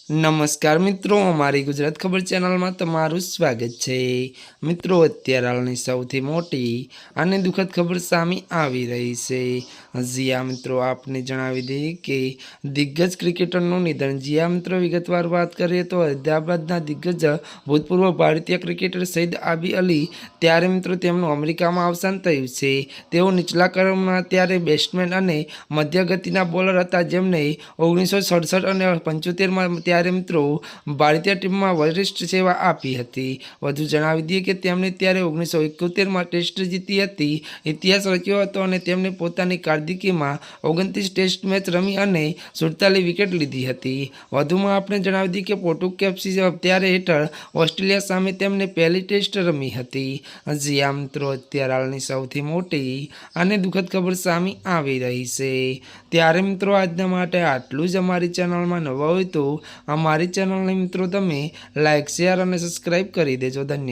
नमस्कार मित्रों, अमारी गुजरात खबर चेनल में तमारुं स्वागत है। मित्रों, अत्यारे हालनी सौथी मोटी अने दुखद खबर सामे आवी रही है। जी हाँ मित्रों, आपने जणावी दीए कि दिग्गज क्रिकेटरनुं निधन। जी हाँ मित्रों, विगतवार बात करिए तो हैदराबादना दिग्गज भूतपूर्व भारतीय क्रिकेटर सईद आबी अली त्यारे मित्रों तेमनुं अमेरिकामां अवसान थयुं छे। तेओ निचला क्रमना त्यारे बेट्समेन अने मध्य गतिना बोलर हता, जेमने 1967 अने 75 में त्यारे मित्रों भारतीय टीम में वरिष्ठ सेवा आपी हती। वधु जणावी दीए कि तेमणे त्यारे 1971 में टेस्ट जीती हती, इतिहास रच्यो हतो अने तेमणे पोतानी कारकिर्दीमां 29 टेस्ट मैच रमी अने 47 विकेट लीधी हती। वधुमां आपणे जणावी दीए कि पोर्टुगल कैप्सी त्यारे हेठळ ऑस्ट्रेलिया सामे तेमणे पहली टेस्ट रमी हती। जी आ मित्रों, अत्यारे हालनी सौथी मोटी अने दुखद खबर सामे आवी रही छे। त्यारे मित्रों आजना माटे आटલું જ। અમારી ચેનલમાં નવા હોય તો અમારી ચેનલને મિત્રો તમે લાઇક, શેર અને સબસ્ક્રાઈબ કરી દેજો। ધન્યવાદ।